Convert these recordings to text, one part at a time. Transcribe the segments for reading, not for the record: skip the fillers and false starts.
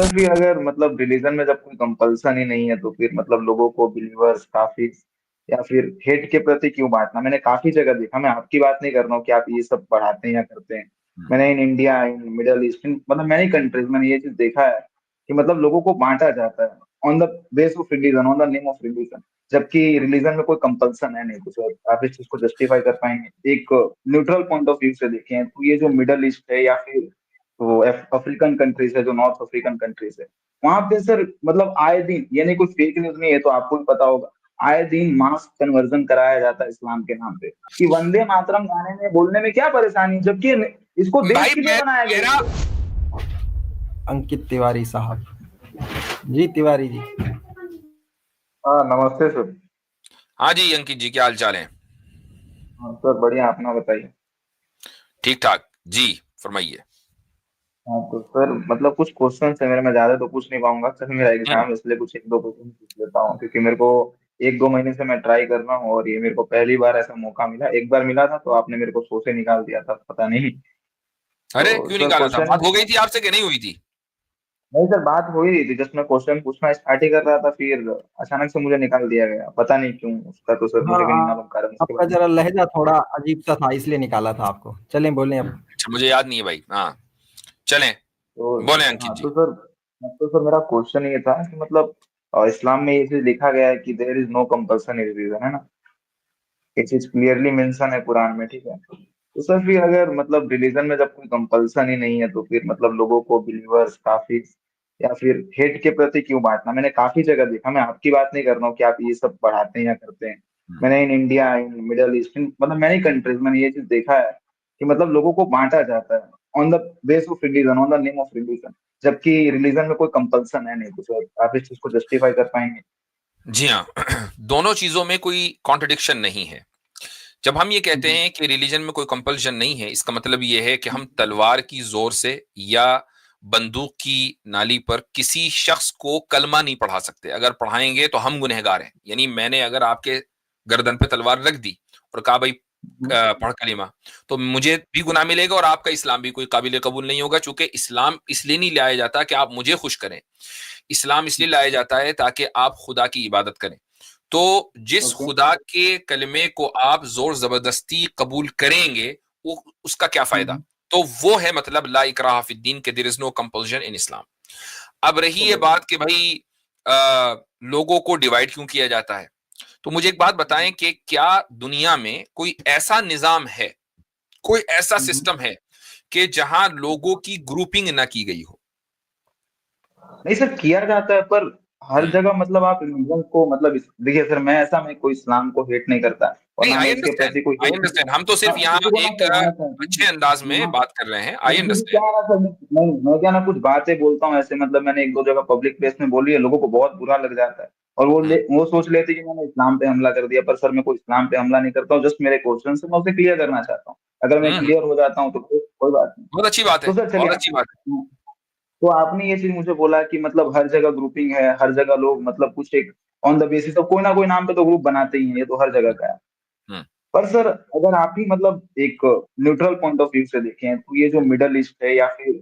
Sir फिर अगर मतलब रिलीजन में जब कोई कंपल्सन ही नहीं है तो फिर मतलब लोगों को बिलीवर्स काफी या फिर हेट के प्रति क्यों बांटना। मैंने काफी जगह देखा, मैं आपकी बात नहीं कर रहा हूँ कि आप ये सब पढ़ाते हैं या करते हैं। हम्म। मैंने in India, in middle east, मतलब मैनी कंट्रीज मैंने ये चीज देखा है कि मतलब लोगों को बांटा जाता है on the base of religion, on the name of religion. जबकि रिलीजन में कोई कंपल्सन है नहीं कुछ, और आप इस चीज को जस्टिफाई कर पाएंगे एक न्यूट्रल पॉइंट ऑफ व्यू से देखें तो ये जो मिडल ईस्ट है या फिर वो अफ्रीकन कंट्रीज है, जो नॉर्थ अफ्रीकन कंट्रीज है, वहां पे सर मतलब आए दिन, ये नहीं कोई फेक न्यूज नहीं है, तो आपको भी पता होगा, आए दिन मास कन्वर्जन कराया जाता है इस्लाम के नाम पे कि वंदे मातरम गाने में बोलने में क्या परेशानी, जबकि इसको देश भाई के लिए मैं बनाया गया मेरा है। अंकित तिवारी साहब। जी तिवारी जी। हाँ नमस्ते सर। हाँ जी अंकित जी, क्या हाल चाल है? हाँ सर बढ़िया, अपना बताइए। ठीक ठाक जी, फरमाइए। हाँ तो सर मतलब कुछ क्वेश्चन है मेरे, मैं ज्यादा तो पूछ नहीं पाऊंगा सर, मेरा हम्म। एग्जाम है, इसलिए कुछ एक दो क्वेश्चन पूछ लेता हूँ, क्योंकि मेरे को एक दो महीने से मैं ट्राई कर रहा हूँ और ये मेरे को पहली बार ऐसा मौका मिला। एक बार मिला था तो आपने मेरे को शो से निकाल दिया था, पता नहीं। अरे तो क्यों सर निकाला था? क्वेश्चन बात हो गई थी आपसे कि नहीं हुई थी? नहीं सर, बात हो ही रही थी, जस्ट मैं क्वेश्चन पूछना स्टार्ट ही कर रहा था, फिर अचानक से मुझे निकाल दिया गया, पता नहीं क्यों, उसका तो सर मुझे भी नहीं हाँ, मालूम कारण, उसके आपका बारे में। जरा लहजा थोड़ा अजीब सा था इसलिए निकाला था आपको। चलें बोलें अब। अच्छा, मुझे याद नहीं है भाई। हाँ, चलें। तो बोले अंकित हाँ जी। तो सर मेरा क्वेश्चन ये था कि मतलब इस्लाम में ये चीज लिखा गया है कि there is no compulsion in religion, है ना, ये चीज क्लियरली मेंशन है कुरान में, ठीक है। तो सर फिर अगर मतलब रिलीजन में जब कोई कंपल्सन ही नहीं है तो फिर मतलब लोगों को बिलीवर्स काफी या फिर हेट के प्रति क्यों बांटना। मैंने काफी जगह देखा, मैं आपकी बात नहीं कर रहा हूँ कि आप ये सब पढ़ाते हैं या करते हैं। हम्म। मैंने in India, in middle east, मतलब मैनी कंट्रीज मैंने ये चीज देखा है कि मतलब लोगों को बांटा जाता है on the base of religion, on the name of religion. जबकि रिलीजन में कोई कंपल्सन है नहीं कुछ, और आप इस चीज को जस्टिफाई कर पाएंगे। जी हाँ। दोनों चीजों में कोई कॉन्ट्रडिक्शन नहीं है। जब हम ये कहते हम्म, हैं कि रिलीजन में कोई कंपल्शन नहीं है, इसका मतलब ये है कि हम तलवार की जोर से या बंदूक की नाली पर किसी शख्स को कलमा नहीं पढ़ा सकते। अगर पढ़ाएंगे तो हम गुनहगार हैं। यानी मैंने अगर आपके गर्दन पे तलवार रख दी और कहा भाई हम्म, पढ़ कलीमा, तो मुझे भी गुनाह मिलेगा और आपका इस्लाम भी कोई काबिल कबूल नहीं होगा। चूंकि इस्लाम इसलिए नहीं लाया जाता कि आप मुझे खुश करें, इस्लाम इसलिए लाया जाता है ताकि आप खुदा की इबादत करें। तो जिस ओके। खुदा के कलमे को आप जोर जबरदस्ती कबूल करेंगे, वो उसका क्या फायदा? हम्म, तो वो है मतलब ला इकराह फिद्दीन के, देयर इज नो कंपल्शन इन इस्लाम। अब रही ये ओके। बात कि भाई लोगों को डिवाइड क्यों किया जाता है, तो मुझे एक बात बताएं कि क्या दुनिया में कोई ऐसा निजाम है, कोई ऐसा हम्म। सिस्टम है कि जहां लोगों की ग्रुपिंग ना की गई हो? नहीं सर, किया जाता है पर हर हम्म। जगह मतलब आप रिलीजन को मतलब देखिए सर, मैं कोई इस्लाम को हेट नहीं करता और नहीं, ना आई मैं इसके अंडरस्टैंड, प्रति कोई आई हेट। अंडरस्टैंड। हम तो हाँ सिर्फ यहाँ किसी को ना एक करवाना चाहती अच्छे अंदाज हूँ। में हाँ बात कर रहे हैं, आई क्योंकि क्या अंडरस्टैंड। है ना सर, मैं क्या ना कुछ बातें बोलता हूँ ऐसे, मतलब मैंने एक दो जगह पब्लिक प्लेस में बोली है, लोगों को बहुत बुरा लग जाता है और वो सोच लेते हैं कि मैंने इस्लाम पे हमला कर दिया, पर सर मैं कोई इस्लाम पे हमला नहीं करता हूँ, जस्ट मेरे क्वेश्चन से मैं उसे क्लियर करना चाहता हूँ। अगर मैं हम्म। क्लियर हो जाता हूँ तो कोई बात नहीं। बहुत अच्छी बात है, तो सर चलिए बहुत अच्छी बात है। आप, तो आपने ये चीज मुझे बोला कि मतलब हर जगह ग्रुपिंग है, हर जगह लोग मतलब कुछ एक ऑन द बेसिस ऑफ कोई ना कोई नाम पे तो ग्रुप बनाते ही हैं, ये तो हर जगह का है। हम्म। पर सर अगर आप ही मतलब एक न्यूट्रल पॉइंट ऑफ व्यू से देखें तो ये जो मिडल ईस्ट है या फिर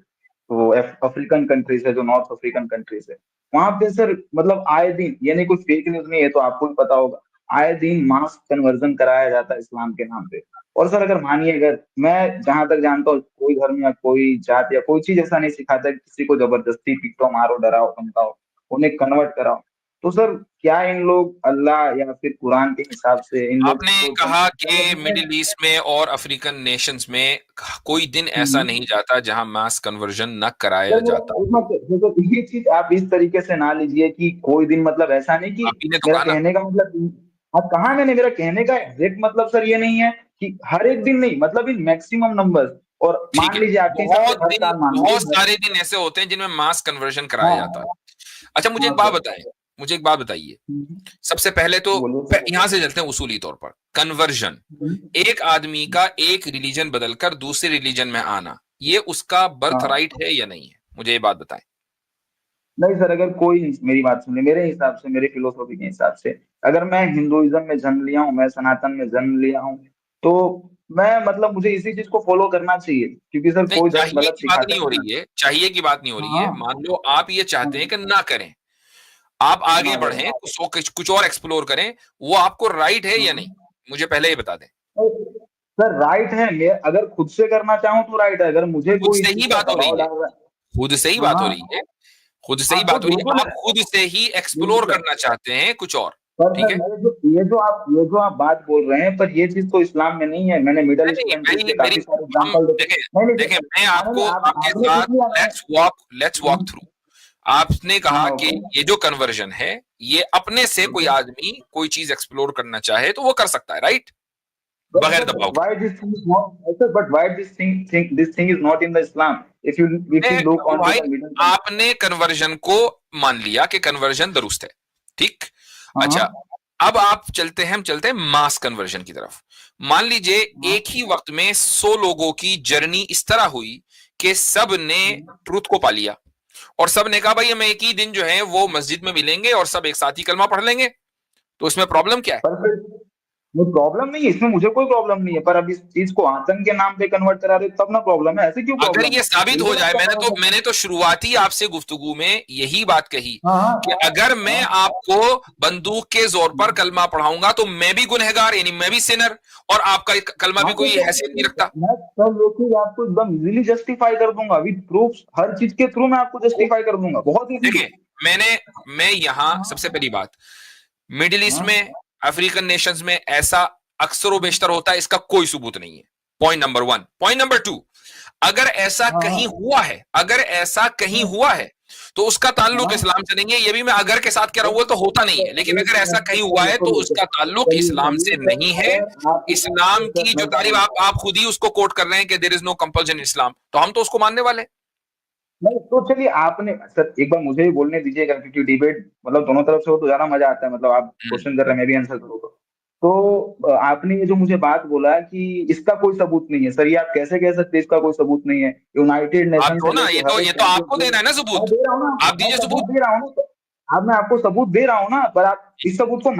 वो अफ्रीकन कंट्रीज है, जो नॉर्थ अफ्रीकन कंट्रीज है, वहां पे सर मतलब आए दिन, ये नहीं कोई फेक न्यूज नहीं है, तो आपको भी पता होगा, आए दिन मास कन्वर्जन कराया जाता है इस्लाम के नाम पे। और सर अगर मानिए, अगर मैं जहां तक जानता हूँ, कोई धर्म या कोई जात या कोई चीज ऐसा नहीं सिखाता है कि किसी को जबरदस्ती पीटो, मारो, डराओ, धमकाओ, उन्हें कन्वर्ट कराओ। तो सर क्या इन लोग अल्लाह या फिर कुरान के हिसाब से इन लोग आपने को कहा मतलब कि इसमें मिडिल ईस्ट में और अफ्रीकन नेशंस में कोई दिन ऐसा नहीं जाता जहां मास कन्वर्जन न कराया सर मेरा जाता। पूछना देखो, ये चीज आप इस तरीके से ना लीजिए कि कोई दिन मतलब ऐसा नहीं कि, आप ही ने तो मेरा कहा ना। कहने का मतलब, हाँ कहा मैंने, मेरा कहने का एग्जैक्ट मतलब सर ये नहीं है कि हर एक दिन नहीं, मतलब इन मैक्सिमम नंबर्स। और ठीक मान है, लीजिए आपके हिसाब से हर साल मान बहुत लीजिए सारे दिन ऐसे होते हैं जिनमें मास कन्वर्जन कराया जाता है। हाँ अच्छा, मुझे हाँ एक बात सर। बताएं, मुझे एक बात बताइए। हम्म, सबसे पहले तो बोलिए सर। यहां से चलते हैं उसूली तौर पर। कन्वर्जन, एक आदमी का एक रिलीजन बदलकर दूसरे रिलीजन में आना, ये उसका बर्थ हाँ राइट है या नहीं है? मुझे ये बात बताएं। नहीं सर, अगर कोई मेरी बात सुनिए, मेरे हिसाब से, मेरी फिलोसॉफी के हिसाब से, अगर मैं हिंदुइज्म में जन्म लिया हूँ, मैं सनातन में जन्म लिया हूँ, तो मैं मतलब मुझे इसी चीज को फॉलो करना चाहिए, क्योंकि सर नहीं, कोई जब चाहिए गलत की बात सिखाता नहीं हो है ना। रही है, चाहिए की बात नहीं हो रही है। हाँ मान लो आप ये चाहते हैं कि ना करें, आप आगे हाँ बढ़ें, कुछ और एक्सप्लोर करें, वो आपको राइट है या नहीं, मुझे पहले ये बता दें। सर राइट है, मैं अगर खुद से करना चाहूँ तो राइट है, अगर मुझे खुद कोई से इस चीज ही का बात हो दबाव रही है, डाल रहा खुद से ही है। बात हो हाँ रही है, खुद से हाँ ही तो बात हो रही है, बिल्कुल आप खुद से ही एक्सप्लोर बिल्कुल। करना चाहते हैं कुछ और। पर ठीक सर है, ये जो आप बात बोल रहे हैं, पर ये चीज तो इस्लाम में नहीं है। मैंने मिडल ईस्ट नहीं कंट्रीज मेरी के मेरी काफी सारे हम एग्जांपल देखे। देखें, नहीं नहीं देखें मैं हाँ, नहीं आपको आप आपके आपने साथ पूछ लिया मैंने। Let's walk through. आपने कहा हाँ कि ओके। ये जो कन्वर्जन है, ये अपने से कोई आदमी कोई चीज एक्सप्लोर करना चाहे तो वो कर सकता है, राइट, But बगैर but दबाव के। why this thing is not, sir, but why this thing is not in the Islam? If you look तो onto भाई, the middle. आपने कन्वर्जन को मान लिया कि कन्वर्जन दुरुस्त है, ठीक। हाँ अच्छा, अब आप चलते हैं, हम चलते हैं मास कन्वर्जन की तरफ। मान लीजिए हाँ एक ही वक्त में 100 लोगों की जर्नी इस तरह हुई कि सब ने ट्रूथ को पा लिया, और सब ने कहा भाई हम एक ही दिन जो है वो मस्जिद में मिलेंगे और सब एक साथ ही कलमा पढ़ लेंगे, तो इसमें प्रॉब्लम क्या है? पर फिर वो प्रॉब्लम नहीं है, इसमें मुझे कोई प्रॉब्लम नहीं है, पर अब इस चीज को आतंक के नाम पे कन्वर्ट करा रहे हो, तब ना प्रॉब्लम है। ऐसे क्यों अगर प्रॉब्लम ये है? साबित हो बिल्कुल जाए, अच्छा मैंने तो करो। मैंने तो शुरुआती आपसे गुफ्तगू में यही बात कही हाँ कि अगर मैं हाँ आपको बंदूक के जोर पर कलमा पढ़ाऊंगा तो मैं भी गुनहगार, यानी मैं भी सिनर, और आपका कलमा हाँ भी कोई हैसियत नहीं रखता। मैं सब ये चीज आपको एकदम इजीली जस्टिफाई कर दूंगा, विद प्रूफ, हर चीज के थ्रू मैं आपको तो जस्टिफाई कर दूंगा, बहुत इजीली। देखिए, मैं यहां सबसे पहली बात, मिडिल ईस्ट हाँ में, अफ्रीकन नेशंस में ऐसा अक्सर व बेशतर होता है, इसका कोई सबूत नहीं है। Point number 1। पॉइंट नंबर 2, अगर ऐसा हाँ कहीं हुआ है, अगर ऐसा कहीं हाँ हुआ है तो उसका ताल्लुक हाँ इस्लाम से नहीं है। ये भी मैं अगर के साथ कह रहा हूं, तो होता नहीं है, लेकिन अगर ऐसा कहीं हुआ है तो उसका ताल्लुक चलिए इस्लाम से चलिए सर, नहीं है। अगर आप इस्लाम की जो मैं तारीफ आप खुद ही उसको कोट कर रहे हैं कि देयर इज नो कंपल्शन इस्लाम, तो हम तो उसको मानने वाले हैं। नहीं तो चलिए आपने सर एक बार मुझे भी बोलने दीजिएगा, क्योंकि डिबेट मतलब दोनों तरफ से हो तो ज्यादा मजा आता है, मतलब आप क्वेश्चन कर रहे हैं मैं भी आंसर करूंगा। तो आपने ये जो मुझे बात बोला कि इसका कोई सबूत नहीं है, सर ये आप कैसे कह सकते हैं इसका कोई सबूत नहीं है? यूनाइटेड आप नेशन दो से ना, लेके हर एक ये तो कंट्री आपको को देना है ना मैं सबूत, दे रहा हूँ ना, आप मैं दीजिए सबूत सबूत। दे रहा हूँ ना। अब मैं आपको सबूत दे रहा हूँ ना, पर आप इस सबूत को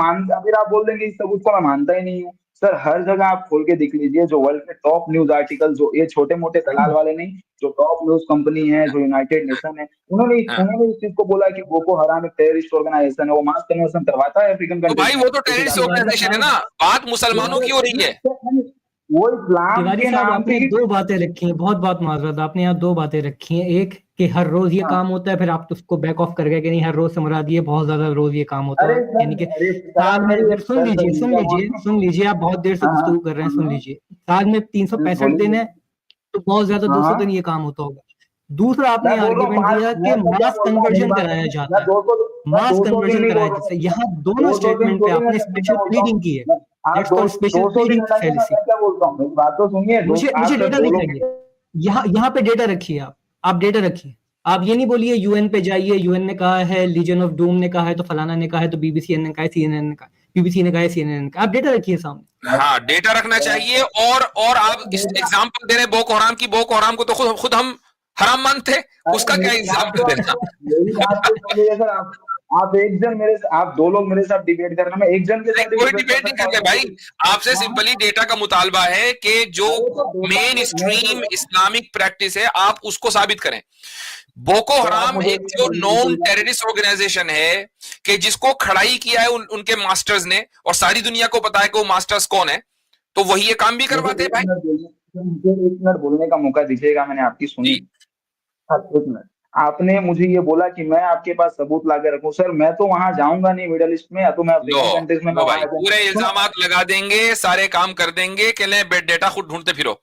फिर आप बोल देंगे इस सबूत को मैं मानता ही नहीं हूँ। सर हर जगह आप खोल के देख लीजिए, जो वर्ल्ड के टॉप न्यूज आर्टिकल, जो ये छोटे मोटे दलाल वाले नहीं, जो टॉप न्यूज कंपनी है, जो यूनाइटेड नेशन है, उन्होंने हाँ। उन्होंने इस चीज को बोला कि बोको हराम एक टेररिस्ट ऑर्गेनाइजेशन है, वो मास कन्वर्सन करवाता है अफ्रीकन तो कंट्रीज भाई में। वो तो उस टेररिस्ट हिसाब से तिवारी ऑर्गेनाइजेशन है ना, साहब बात मुसलमानों की हो रही है। वो इस्लाम तिवारी के साहब नाम पे आपने ही। दो बातें रखी हैं, बहुत बहुत माजरत, आपने यहाँ दो बातें रखी हैं। एक कि हर रोज ये हाँ काम होता है, फिर आप उसको बैक ऑफ कर गए कि नहीं, हर रोज से मुराद ये बहुत ज्यादा रोज ये काम होता अरे है, सर, यानी कि अरे साल सलाम में, मेरी जब सुन सर लीजिए सुन लीजिए हाँ सुन लीजिए, आप बहुत देर से हाँ गुफ्तगू कर रहे हैं, सुन हाँ लीजिए। साल में 365 दिन बोलिए। है, तो बहुत ज्यादा हाँ 200 दिन हाँ ये काम होता होगा। दूसरा मैं आपने बोल रहा हूँ आर्ग्यूमेंट पाँच, दिया मैं कि तो क्या मास बोल रहा हूँ, मेरी कन्वर्जन बात कराया मैं जाता है, 200 मैं मास 200 दिन कन्वर्जन नहीं बोल कराया रहा जाता है। हूँ। यहाँ दोनों 200 दिन स्टेटमेंट पे थोड़ी ना आपने सर, मैं क्या स्पेशल बोलता हूँ? प्लीडिंग की है। आप दैट्स दो कॉल्ड स्पेशल 200 दिन प्लीडिंग हटाइए ना, फैलेसी। मैं क्या बोलता हूँ, मेरी बात तो सुनिए। आप मुझे सर डेटा बोलोगे। दिखाइए, यहाँ पे डेटा रखिए, आप डेटा रखिए। आप ये नहीं बोलिए यूएन पे जाइए, यूएन ने कहा है, लीजन ऑफ डूम ने कहा है, तो फलाना ने कहा है, तो बीबीसी ने कहा है, सीएनएन ने कहा, बीबीसी ने कहा है, सीएनएन ने कहा। आप डेटा रखिए सामने। हाँ, डेटा रखना चाहिए। और आप इस डेटा, एग्जाम्पल दे रहे हैं बोको हराम की, बोको हराम को तो खुद हम हराम मानते हैं, अरे उसका क्या मेरी बात एग्जाम्पल तो देना? आप मेरी बात तो सुनिए सर। आप एक जन मेरे आप दो लोग मेरे साथ डिबेट करना, मैं एक जन के नहीं, साथ ही कोई डिबेट कर डिबेट नहीं सकता कर रहे हूँ भाई, आपसे हाँ सिंपली डेटा का मुतालबा है कि जो अरे तो डेटा मेन मैं स्ट्रीम तो इस्लामिक प्रैक्टिस है आप उसको साबित करें। बोको सर आप हराम मुझे एक ये जो बोलिए नॉन कोई बात टेररिस्ट ऑर्गेनाइजेशन है कि जिसको खड़ाई किया है उनके मास्टर्स ने, और सारी दुनिया को पता है कि वो मास्टर्स कौन है, तो वही ये काम भी मुझे करवाते हैं एक भाई। मिनट बोलने मुझे एक मिनट बोलने का मौका दीजिएगा, मैंने आपकी सुनी। जी, हाँ, एक मिनट। आपने मुझे ये बोला कि मैं आपके पास सबूत ला के रखूं, सर मैं तो वहां जाऊंगा नहीं मिडल ईस्ट में, या तो मैं लो अफ्रीकन कंट्रीज में, मैं लो भाई, वहां पूरे सुनो। इल्जामात लगा देंगे, सारे काम कर देंगे कि ले डेटा खुद ढूंढते फिरो,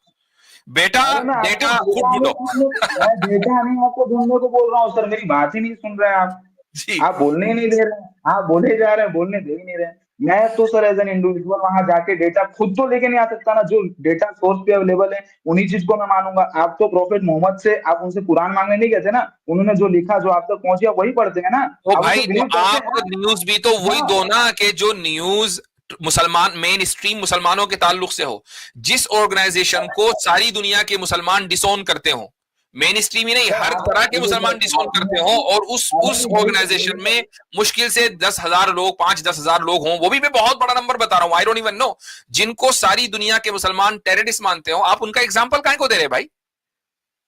बेटा अरे मैं आपको डेटा खुद डेटा नहीं ढूंढो। ढूंढने, मैं डेटा नहीं आपको ढूंढने को बोल रहा हूँ सर, मेरी बात ही नहीं सुन रहे हैं आप। जी, आप बोलने ही नहीं दे रहे हैं, आप बोले जा रहे हैं, बोलने दे ही नहीं रहे हैं। मैं तो सर एज एन इंडिविजुअल वहां जाके डेटा खुद तो लेके नहीं आ सकता ना, जो डेटा सोर्स पे अवेलेबल है उन्हीं चीज को मैं मानूंगा। आप तो प्रॉफिट मोहम्मद से आप उनसे कुरान मांगने नहीं गए थे ना, उन्होंने जो लिखा जो आप तक पहुंची आप वही पढ़ते हैं ना, तो आप भाई उसको तो बिलीव करते आप हैं न्यूज भी तो ना। वही दो ना कि जो न्यूज मुसलमान मेन स्ट्रीम मुसलमानों के ताल्लुक से हो, जिस ऑर्गेनाइजेशन को सारी दुनिया के मुसलमान डिसोन करते हो, मेन स्ट्रीम ही नहीं, हर तरह के मुसलमान डिसोन करते हो, और उस ऑर्गेनाइजेशन में मुश्किल से 10,000 लोग, 5-10,000 लोग हों, वो भी मैं बहुत बड़ा नंबर बता रहा हूं, आई डोंट इवन नो, जिनको सारी दुनिया के मुसलमान टेररिस्ट मानते हो। आप उनका एग्जाम्पल काहे को दे रहे भाई?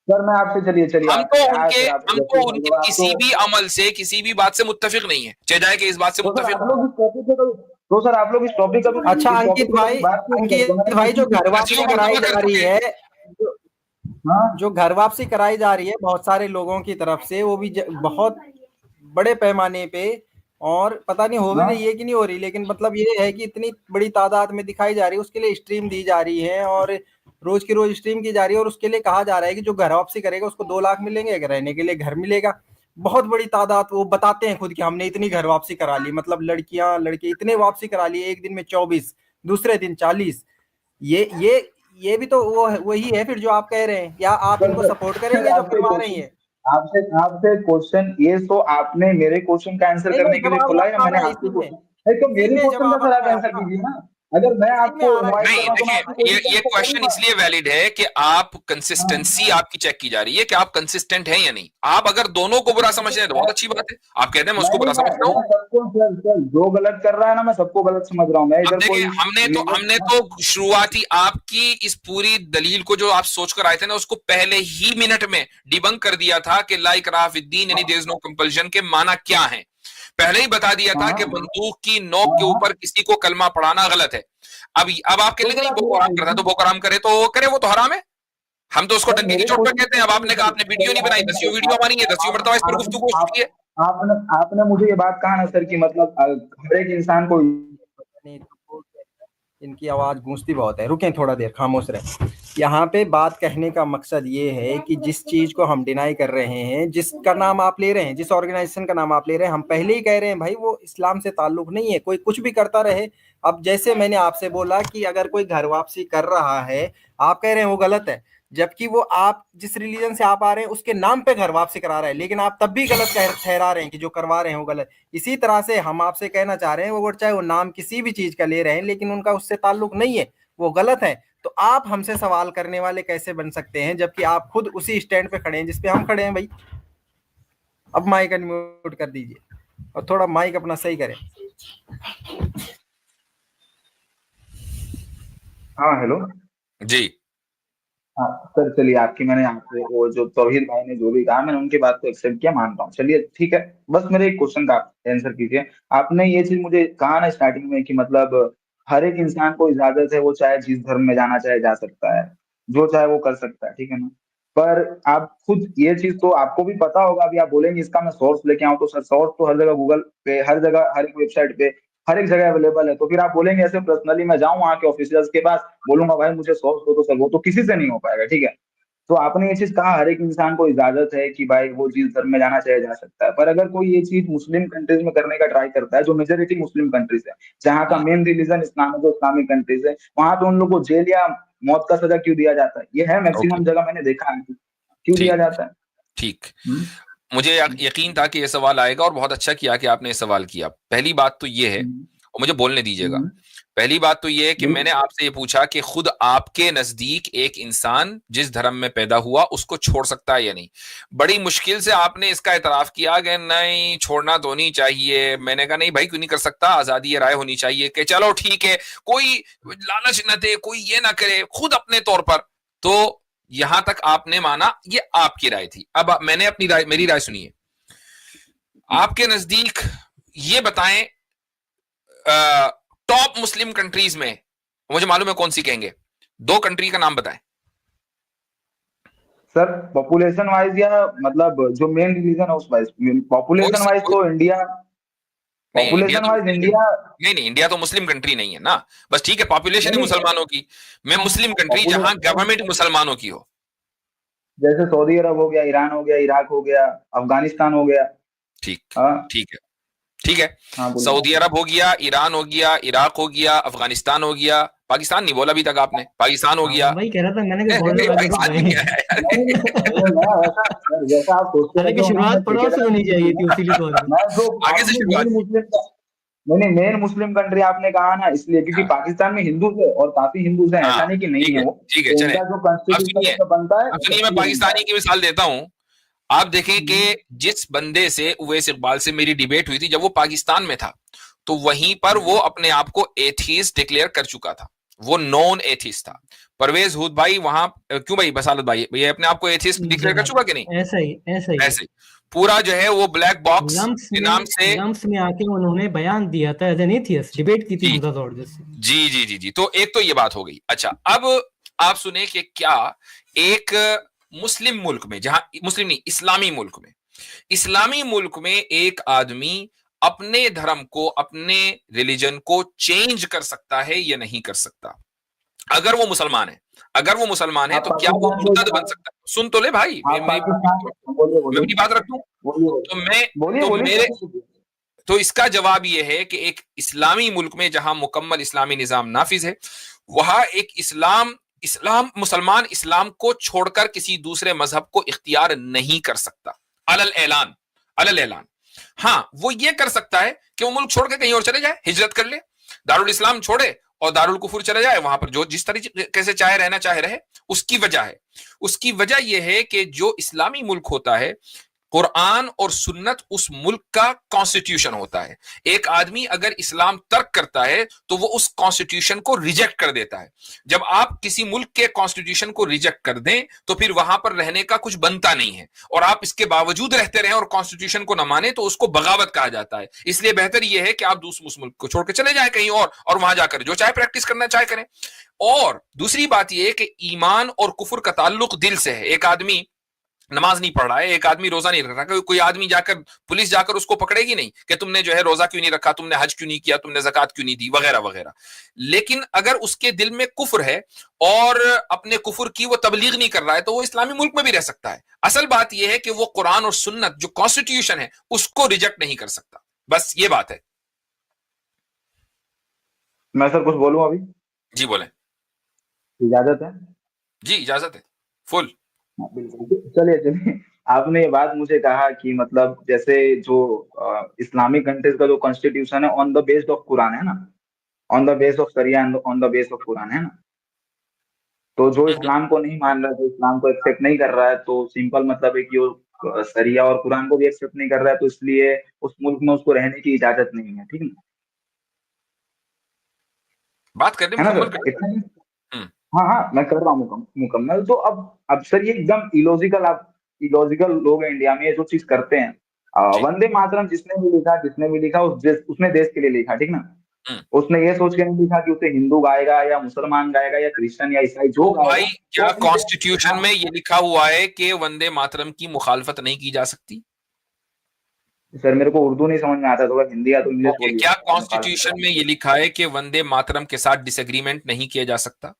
सर मैं आपसे, चलिए हम तो उनके किसी भी अमल से, किसी भी बात से मुत्तफिक नहीं है, चाहे जाए कि इस बात से मुत्तफिक। तो सर आप लोग इस टॉपिक का अच्छा अंकित भाई जो घर वापसी कराई जा रही है, जो घर वापसी कराई जा रही है बहुत सारे लोगों की तरफ से, वो भी बहुत बड़े पैमाने पे, और पता नहीं हो भी रही है कि नहीं हो रही, लेकिन मतलब ये है कि इतनी बड़ी तादाद में दिखाई जा रही है, उसके लिए स्ट्रीम दी जा रही है और रोज की रोज स्ट्रीम की जा रही है, और उसके लिए कहा जा रहा है कि जो घर वापसी करेगा उसको 2 लाख मिलेंगे, अगर रहने के लिए घर मिलेगा। बहुत बड़ी तादाद, वो बताते हैं खुद कि हमने इतनी घर वापसी करा ली, मतलब लड़कियां लड़के इतने वापसी करा लिए, एक दिन में 24, दूसरे दिन 40। ये भी तो वो वही है फिर जो आप कह रहे हैं, या आप इनको सपोर्ट करेंगे जो करवा रही है? आपसे क्वेश्चन, ये तो आपने मेरे क्वेश्चन का आंसर करने के लिए खोला है, मैंने आपसे क्वेश्चन, तो मेरे क्वेश्चन का सर आप आंसर कीजिए ना। अगर मैं आपको नहीं, देखिए ये क्वेश्चन इसलिए वैलिड है कि आप कंसिस्टेंसी आपकी चेक की जा रही है कि आप कंसिस्टेंट हैं या नहीं। आप अगर दोनों को बुरा समझ रहे हैं तो बहुत अच्छी बात है, आप कहते हैं मैं उसको बुरा समझ रहा हूँ, सबको जो गलत कर रहा है ना, मैं सबको गलत समझ रहा हूँ। मैं इधर कोई, हमने तो शुरुआती आपकी इस पूरी दलील को जो आप सोच कर आए थे ना, उसको पहले ही मिनट में डिबंक कर दिया था कि ला इकराह फिद्दीन यानी देयर इज नो कंपल्शन के माना क्या है। पहले ही बता दिया था कि बंदूक की नोक के ऊपर किसी को कलमा पढ़ाना गलत है। अब आप कहते हैं वो हराम करता है तो वो हराम करे तो करे, वो तो हराम है, हम तो उसको डंके की चोट पर कहते हैं। अब आपने कहा आपने वीडियो नहीं बनाई, 10 वीडियो हमारी है, 10 मरतबा इस पर गुफ्तगू हो चुकी है। आपने मुझे ये बात कहा ना सर कि मतलब हर एक इंसान को, इनकी आवाज गूंजती बहुत है, रुकें थोड़ा देर खामोश रहे। यहाँ पे बात कहने का मकसद ये है कि जिस चीज को हम डिनाई कर रहे हैं, जिसका नाम आप ले रहे हैं, जिस ऑर्गेनाइजेशन का नाम आप ले रहे हैं, हम पहले ही कह रहे हैं भाई वो इस्लाम से ताल्लुक नहीं है, कोई कुछ भी करता रहे। अब जैसे मैंने आपसे बोला कि अगर कोई घर वापसी कर रहा है, आप कह रहे हैं वो गलत है, जबकि वो आप जिस रिलीजन से आप आ रहे हैं उसके नाम पे घर वापसी करा रहे हैं, लेकिन आप तब भी गलत ठहरा रहे हैं कि जो करवा रहे हैं वो गलत। इसी तरह से हम आपसे कहना चाह रहे हैं, वो चाहे वो नाम किसी भी चीज का ले रहे हैं लेकिन उनका उससे ताल्लुक नहीं है, वो गलत है। तो आप हमसे सवाल करने वाले कैसे बन सकते हैं जबकि आप खुद उसी स्टैंड पे खड़े हैं जिसपे हम खड़े हैं भाई। अब माइक अनम्यूट कर दीजिए और थोड़ा माइक अपना सही करें। हाँ हेलो जी हाँ सर, चलिए आपकी, मैंने आपसे वो जो तौहीद भाई ने जो भी कहा, मैंने उनकी बात को एक्सेप्ट किया, मानता हूँ, चलिए ठीक है। बस मेरे एक क्वेश्चन का आंसर कीजिए। आपने ये चीज मुझे कहा ना स्टार्टिंग में कि मतलब हर एक इंसान को इजाजत है, वो चाहे जिस धर्म में जाना चाहे जा सकता है, जो चाहे वो कर सकता है, ठीक है ना। पर आप खुद ये चीज तो आपको भी पता होगा, अभी आप बोलेंगे इसका मैं सोर्स लेके आऊँ, तो सर सोर्स तो हर जगह गूगल पे, हर जगह, हर एक वेबसाइट पे, हर एक जगह अवेलेबल है। तो फिर आप बोलेंगे ऐसे पर्सनली मैं जाऊं वहां के ऑफिसर्स के पास, बोलूंगा भाई मुझे सोर्स दो, तो सर वो तो किसी से नहीं हो पाएगा, ठीक है। तो आपने ये चीज कहा हर एक इंसान को इजाजत है कि भाई वो जिस धर्म में जाना चाहे जा सकता है, पर अगर कोई ये चीज मुस्लिम कंट्रीज में करने का ट्राई करता है, जो मेजोरिटी मुस्लिम कंट्रीज है, जहाँ का मेन रिलीजन इस्लाम है, जो इस्लामिक कंट्रीज है, वहां पे उन लोग को जेल या मौत का सजा क्यों दिया जाता है? ये है मैक्सिमम जगह मैंने देखा है, क्यों दिया जाता है? ठीक, मुझे यकीन था कि ये सवाल आएगा और बहुत अच्छा किया कि आपने ये सवाल किया। पहली बात तो ये है, और मुझे बोलने दीजिएगा, पहली बात तो ये है कि मैंने आपसे ये पूछा कि खुद आपके नजदीक एक इंसान जिस धर्म में पैदा हुआ उसको छोड़ सकता है या नहीं। बड़ी मुश्किल से आपने इसका एतराफ किया कि नहीं छोड़ना तो नहीं चाहिए। मैंने कहा नहीं भाई क्यों नहीं कर सकता, आजादी राय होनी चाहिए कि चलो ठीक है, कोई लालच न दे, कोई ये ना करे, खुद अपने तौर पर। तो यहां तक आपने माना, ये आपकी राय थी। अब मैंने अपनी राय, मेरी राय सुनिए। आपके नजदीक ये बताएं टॉप मुस्लिम कंट्रीज में, मुझे मालूम है कौन सी कहेंगे, 2 कंट्री का नाम बताएं सर। पॉपुलेशन वाइज या मतलब जो मेन रिलीजन है उस वाइज? पॉपुलेशन वाइज तो इंडिया, पॉपुलेशन वाइज इंडिया नहीं, इंडिया तो मुस्लिम कंट्री नहीं है ना। बस ठीक है, पॉपुलेशन ही मुसलमानों की, मैं मुस्लिम कंट्री जहां गवर्नमेंट मुसलमानों की हो, जैसे सऊदी अरब हो गया, ईरान हो गया, इराक हो गया, अफगानिस्तान हो गया। ठीक ठीक है, सऊदी अरब हो गया, ईरान हो गया, इराक हो गया, अफगानिस्तान हो गया, पाकिस्तान नहीं बोला अभी तक आपने, पाकिस्तान हो गया। वही कह रहा था मैंने कि शुरुआत पड़ोस से होनी चाहिए थी, उसी लिए आगे से शुरुआत। नहीं, मेन मुस्लिम कंट्री आपने कहा ना इसलिए क्योंकि हाँ पाकिस्तान में हिंदू है और काफी हिंदू हैं, ऐसा हाँ नहीं कि नहीं है वो। ठीक है तो चले। उनका जो अब कॉन्स्टिट्यूशन सुनिए, में बनता है अब सुनिए, मैं इसलिए बनता पाकिस्तानी है। की मिसाल देता हूं। आप देखें कि जिस बंदे से, उवैस इकबाल से मेरी डिबेट हुई थी जब वो पाकिस्तान में था, तो वहीं पर वो अपने आप को एथीस्ट डिक्लेयर कर चुका था, वो नॉन एथीस्ट था। परवेज हुद भाई वहां, क्यों भाई बसालत भाई, ये अपने आप को एथीस्ट डिक्लेयर कर जनाब चुका कि नहीं? ऐसा ही है। ऐसे ही पूरा जो है वो ब्लैक बॉक्स के नाम से। लम्स में आके उन्होंने बयान दिया था एज एन एथियस्ट, डिबेट की थी जी हमजा जबरदस्त से। जी जी जी जी, तो एक तो ये बात हो गई। अच्छा, अब आप सुने कि क्या एक मुस्लिम मुल्क में, जहां मुस्लिम नहीं, इस्लामी मुल्क में, इस्लामी मुल्क में एक आदमी अपने धर्म को, अपने रिलीजन को चेंज कर सकता है या नहीं कर सकता? अगर वो मुसलमान है, अगर वो मुसलमान है आप तो क्या वो पाकिस्तान मुर्तद बन सकता है? सुन तो ले भाई, आप पाकिस्तान बोलिए मैं बोलिए अपनी बात रख दूं। बोलिए तो मैं, बोलिए तो बोलिए मेरे, बोलिए। तो इसका जवाब यह है कि एक इस्लामी मुल्क में जहां मुकम्मल इस्लामी निजाम नाफिज है, वहां एक इस्लाम इस्लाम मुसलमान इस्लाम को छोड़कर किसी दूसरे मजहब को इख्तियार नहीं कर सकता, अलल ऐलान, अलल ऐलान। हाँ, वो ये कर सकता है कि वो मुल्क छोड़ के कहीं और चले जाए, हिजरत कर ले, दारुल इस्लाम छोड़े और दारुल कुफुर चले जाए, वहां पर जो जिस तरीके से चाहे रहना चाहे रहे। उसकी वजह है, उसकी वजह यह है कि जो इस्लामी मुल्क होता है, कुरान और सुन्नत उस मुल्क का कॉन्स्टिट्यूशन होता है। एक आदमी अगर इस्लाम तर्क करता है तो वो उस कॉन्स्टिट्यूशन को रिजेक्ट कर देता है। जब आप किसी मुल्क के कॉन्स्टिट्यूशन को रिजेक्ट कर दें तो फिर वहां पर रहने का कुछ बनता नहीं है, और आप इसके बावजूद रहते रहें और कॉन्स्टिट्यूशन को न माने तो उसको बगावत कहा जाता है। इसलिए बेहतर यह है कि आप दूसरे मुल्क को छोड़ के चले जाएं कहीं और वहां जाकर जो चाहे प्रैक्टिस करना चाहे करें। और दूसरी बात यह है कि ईमान और कुफर का ताल्लुक दिल से है। एक आदमी नमाज नहीं पढ़ रहा है, एक आदमी रोजा नहीं रख रहा, कोई आदमी जाकर, पुलिस जाकर उसको पकड़ेगी नहीं कि तुमने जो है रोजा क्यों नहीं रखा, तुमने हज क्यों नहीं किया, तुमने ज़कात क्यों नहीं दी, वगैरह वगैरह। लेकिन अगर उसके दिल में कुफ्र है और अपने कुफ्र की वो तबलीग नहीं कर रहा है तो वो इस्लामी मुल्क में भी रह सकता है। असल बात यह है कि वो कुरान और सुन्नत जो कॉन्स्टिट्यूशन है उसको रिजेक्ट नहीं कर सकता, बस ये बात है। मैं सर कुछ बोलूं अभी? जी बोले। इजाजत है? जी इजाजत है, फुल। हाँ, बिल्कुल। चलिए चलिए, आपने ये बात मुझे कहा कि मतलब जैसे जो इस्लामिक कंट्रीज का जो कॉन्स्टिट्यूशन है on the based of Quran है ना, on the base of Sharia, on the base of Quran है ना, तो जो इस्लाम को नहीं मान रहा है, जो इस्लाम को एक्सेप्ट नहीं कर रहा है, तो सिंपल मतलब है कि वो शरिया और कुरान को भी एक्सेप्ट नहीं कर रहा है, तो इसलिए उस मुल्क में उसको रहने की इजाजत नहीं है। ठीक है बात करने है ना मुकम्मल सर? कर। इतना ही। हाँ हाँ, मैं कर रहा हूँ मुकम्मल। तो अब सर ये एकदम इलॉजिकल, आप इलॉजिकल लोग हैं इंडिया में ये जो चीज करते हैं। जी। वंदे मातरम जिसने भी लिखा उसने देश के लिए लिखा, ठीक ना? हम्म। उसने ये सोच के नहीं लिखा कि उसे हिंदू गाएगा या मुसलमान गाएगा या क्रिश्चियन या ईसाई जो तो भाई गाएगा। क्या वो कॉन्स्टिट्यूशन में ये लिखा हुआ है कि वंदे मातरम की मुखालफत नहीं की जा सकती? सर मेरे को उर्दू नहीं समझ में आता, थोड़ा हिंदी या तो इंग्लिश ओके, बोलिए। क्या कॉन्स्टिट्यूशन में ये लिखा है कि वंदे मातरम के साथ डिसएग्रीमेंट नहीं किया जा सकता?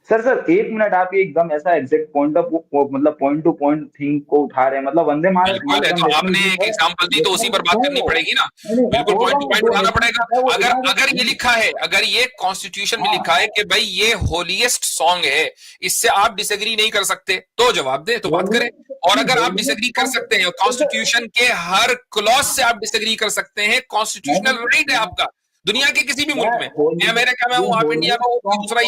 सर एक मिनट, आप ये एकदम ऐसा एग्जैक्ट पॉइंट ऑफ मतलब पॉइंट टू पॉइंट थिंग को उठा रहे हैं। मतलब वंदे बिल्कुल है, मातरम तो नेशनल आपने गीत एक है, एग्जांपल दी तो उसी पर बात करनी पड़ेगी ना। नहीं नहीं, मैं बिल्कुल बोल पॉइंट रहा टू हूँ पॉइंट जो उठाना नेशनल पड़ेगा। गीत है वो अगर इजाजत अगर ये नहीं। लिखा है, अगर ये कॉन्स्टिट्यूशन में लिखा है कि भाई ये होलीएस्ट सॉन्ग है, इससे आप डिसएग्री नहीं कर सकते, तो जवाब दे, तो बात करें। और अगर आप डिसएग्री कर सकते हैं, कॉन्स्टिट्यूशन के हर क्लॉज से आप डिसएग्री कर सकते हैं, कॉन्स्टिट्यूशनल राइट है आपका, दुनिया के किसी भी मुल्क में। मैं अमेरिका में हूं, आप इंडिया में हो, कोई दूसरा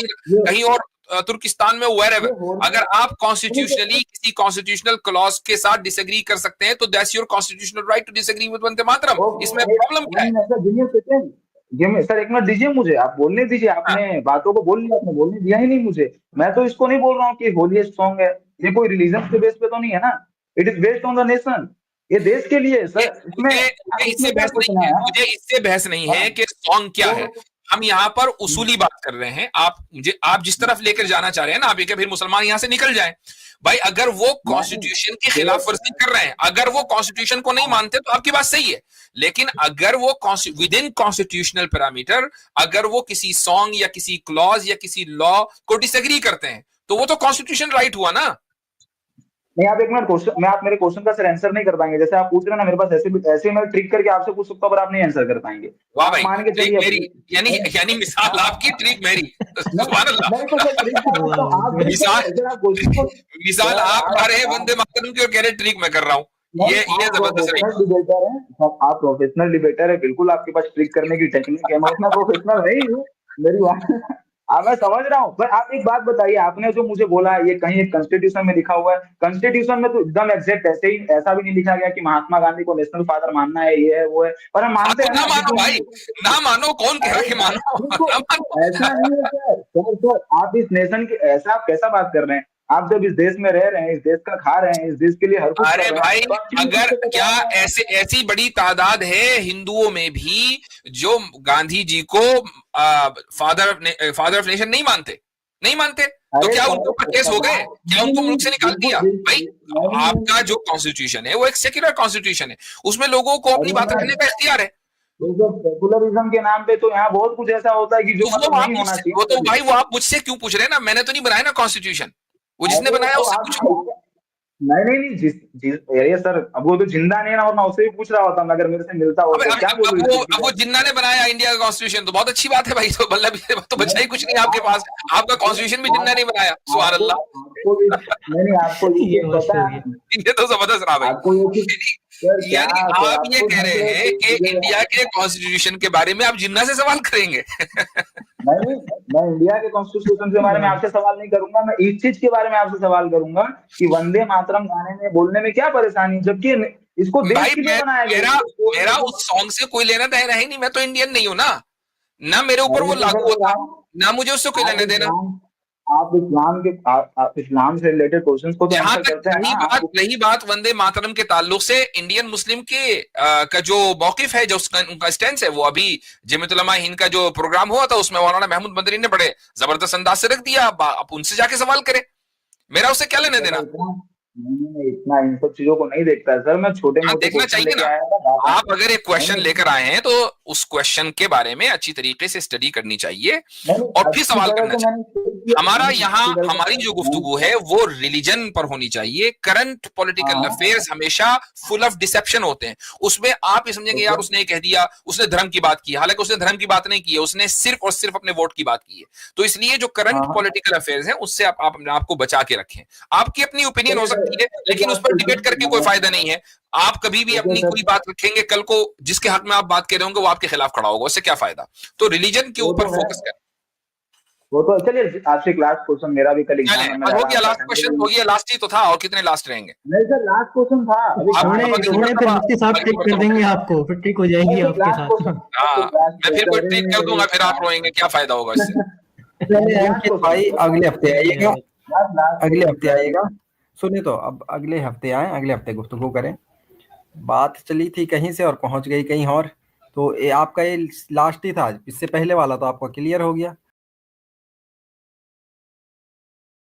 कहीं और तुर्किस्तान में, वेयरएवर, अगर आप कॉन्स्टिट्यूशनली किसी कॉन्स्टिट्यूशनल क्लॉज के साथ डिसएग्री कर सकते हैं तो that's your constitutional right to disagree with Vande Mataram. इसमें प्रॉब्लम क्या है? सर एक मिनट दीजिए मुझे, आप बोलने दीजिए। हाँ, आपने बातों को बोल लिया, आपने बोलने दिया ही नहीं मुझे। मैं तो इसको नहीं बोल रहा हूँ कि होलीएस्ट सॉन्ग है। ये कोई रिलीजन के बेस पे तो नहीं है ना, it is based on the nation. ये देश के लिए मुझे सर, इसमें मुझे इससे इसमें क्या बहस नहीं सोचना है, है? मुझे इससे बहस नहीं है कि सॉन्ग क्या है। हम यहाँ पर उसूली बात कर रहे हैं। आप जिस तरफ लेकर जाना चाह रहे हैं ना, आप ये कि फिर मुसलमान यहां से निकल जाए। भाई अगर वो कॉन्स्टिट्यूशन की खिलाफ वर्जी कर रहे हैं, अगर वो कॉन्स्टिट्यूशन को नहीं मानते तो आपकी बात सही है। लेकिन अगर वो विद इन कॉन्स्टिट्यूशनल पैरामीटर, अगर वो किसी सॉन्ग या किसी क्लॉज या किसी लॉ को डिसएग्री करते हैं तो वो तो कॉन्स्टिट्यूशन राइट हुआ ना। नहीं, आप एक मिनट क्वेश्चन आप मेरे क्वेश्चन का सर आंसर नहीं कर पाएंगे। जैसे आप पूछ रहे हैं ना मेरे पास, ऐसे मैं ट्रिक करके आपसे पूछ सकता हूँ पर आप नहीं आंसर कर पाएंगे। वाह आप भाई, मान के ट्रिक चलिए मेरी, यानी मिसाल आपकी, ट्रिक मेरी। सुभान अल्लाह। नहीं तो सर ट्रिक आप ट्रिक मिसाल सर आप क्वेश्चन को मिसाल आप आ रहे हैं वंदे मातरम की और कह रहे ट्रिक मैं कर रहा हूँ। ये जबरदस्त रही। प्रोफेशनल डिबेटर हैं, आप प्रोफेशनल डिबेटर है, बिल्कुल आपके पास ट्रिक करने की टेक्निक है, मैं उतना प्रोफेशनल नहीं हूँ, मेरी बात मैं समझ रहा हूँ, पर आप एक बात बताइए, आपने जो मुझे बोला ये कहीं एक कॉन्स्टिट्यूशन में लिखा हुआ है, कॉन्स्टिट्यूशन में तो एकदम एग्जैक्ट ऐसे ही ऐसा भी नहीं लिखा गया कि महात्मा गांधी को नेशनल फादर मानना है, ये है वो है, पर हम मानते तो हैं ना ना। मानो भाई, ना मानो, कौन कह रहा है कि मानो? ना मानो। ऐसा नहीं है सर, आप इस नेशन के ऐसा आप कैसा बात कर रहे हैं? आप जब इस देश में रह रहे हैं, इस देश का खा रहे हैं, इस देश के लिए हर कुछ अरे कर रहे भाई, हैं, तो आप क्यों अगर किसी को क्या बता रहे हैं? ऐसी बड़ी तादाद है हिंदुओं में भी जो गांधी जी को फादर ऑफ नेशन नहीं मानते, नहीं मानते, तो अरे क्या तो उनके ऊपर केस हो गए? क्या उनको मुल्क से निकाल दिया? भाई, आपका जो कॉन्स्टिट्यूशन है वो एक सेक्युलर कॉन्स्टिट्यूशन है, उसमें लोगों को अपनी बात रखने का इख्तियार है। सेकुलरिज्म के नाम पे तो यहाँ बहुत कुछ ऐसा होता है कि जो तो मतलब नहीं होना चाहिए। वो तो भाई वो आप मुझसे क्यों पूछ रहे हैं? ना मैंने तो नहीं बनाया ना कॉन्स्टिट्यूशन, वो जिसने अरे बनाया तो उससे आप पूछो। नहीं, ये सर, अब वो तो जिंदा नहीं है ना, और मैं उससे भी पूछ रहा होता हूँ, अगर मेरे से मिलता हो तो क्या बोलूं इस चीज अब वो जिन्ना ने बनाया इंडिया का कॉन्स्टिट्यूशन, तो बहुत अच्छी बात है भाई, तो मतलब तो बचा ही कुछ नहीं आपके पास, आपका कॉन्स्टिट्यूशन भी जिन्ना नहीं बनाया, सुभान अल्लाह। नहीं, आपको ये ये चीज मस्त पता हो है, गया। ये तो जबरदस्त रहा भाई। आपको ये चीज सर क्या यानी सर, आप ये आपको कह रहे हैं कि इंडिया के कॉन्स्टिट्यूशन के बारे में आप जिन्ना से सवाल करेंगे? नहीं, मैं इंडिया के कॉन्स्टिट्यूशन के बारे में आपसे सवाल नहीं करूंगा, मैं इस चीज के बारे में आपसे सवाल करूंगा कि वंदे मातरम गाने में बोलने में क्या परेशानी, जबकि इसको देश भाई के लिए बनाया गया है। मेरा उस सॉन्ग से कोई लेना देना है नहीं, मैं तो इंडियन नहीं हूं ना मेरे ऊपर अरे वो तो लागू सर होता, ना मुझे उससे कोई लेना देना। आप इस्लाम से रिलेटेड क्वेश्चंस को तो जहां आंसर तक करते हैं ना आप। रही बात वंदे मातरम के ताल्लुक से, इंडियन मुस्लिम के का जो मौकिफ है, जो उनका स्टैंड है, वो अभी जमीयत उलमा हिंद का जो प्रोग्राम हुआ था उसमें मौलाना महमूद मदनी ने बड़े जबरदस्त अंदाज से रख दिया, आप उनसे जाके सवाल करें, मेरा उससे क्या लेने देना? इतना इन सब चीजों को नहीं देखता है सर, मैं छोटे हाँ, मोटे देखना क्वेश्चन चाहिए लेके ना। आया था। आप अगर एक क्वेश्चन नहीं, लेकर आए हैं तो उस क्वेश्चन के बारे में अच्छी तरीके से स्टडी करनी चाहिए नहीं, और फिर अच्छी सवाल तरह करना से चाहिए। मैंने हमारा यहाँ अच्छी तरह हमारी जो गुफ्तगू है वो रिलीजन पर होनी चाहिए। करंट पॉलिटिकल हाँ, अफेयर्स हमेशा फुल ऑफ डिसेप्शन होते हैं, उसमें आप ये समझेंगे यार उसने कह दिया, उसने धर्म की बात की, हालांकि उसने धर्म की बात नहीं की है, उसने सिर्फ और सिर्फ अपने वोट की बात की है। तो इसलिए जो करंट हाँ, पॉलिटिकल अफेयर्स हैं उससे आप अपने आप को बचा के रखें। आपकी अपनी ओपिनियन हो चलिए सकती है, सर, एक लेकिन उस लास्ट पर डिबेट करके कोई क्वेश्चन। फायदा नहीं है। आप कभी भी देखिए अपनी सर, कोई बात रखेंगे, कल को जिसके हक में आप बात कर रहे होंगे वो आपके खिलाफ खड़ा होगा, उससे क्या फायदा? तो रिलीजन के वो ऊपर तो है, फोकस करें। वो तो चलिए, आपसे एक लास्ट क्वेश्चन, मेरा भी कल एग्जाम चलें, है, मैं बस जा हो रहा गया, हूँ लास्ट क्वेश्चन हो गया, लास्ट ही तो था, और कितने लास्ट रहेंगे? नहीं सर, लास्ट क्वेश्चन था अभी आप कहाँ छोड़े है? छोड़े, फिर मुफ्ती साहब ट्रिक कर देंगे हाँ, आपको, फिर ट्रिक हो जाएगी आपके लास्ट साथ। क्वेश्चन, मैं फिर कोई ट्रिक कर दूंगा, फिर आप रोएंगे, क्या फायदा होगा इससे? चलिए अंकित भाई, अगले हफ्ते आइएगा, अगले हफ्ते लास्ट आइएगा। सुनिए तो, अब अगले हफ्ते आए, अगले हफ्ते गुफ्तगू करें। बात चली थी कहीं से और पहुंच गई कहीं और, तो ये आपका ये लास्ट ही था, इससे पहले वाला तो आपका क्लियर हो गया।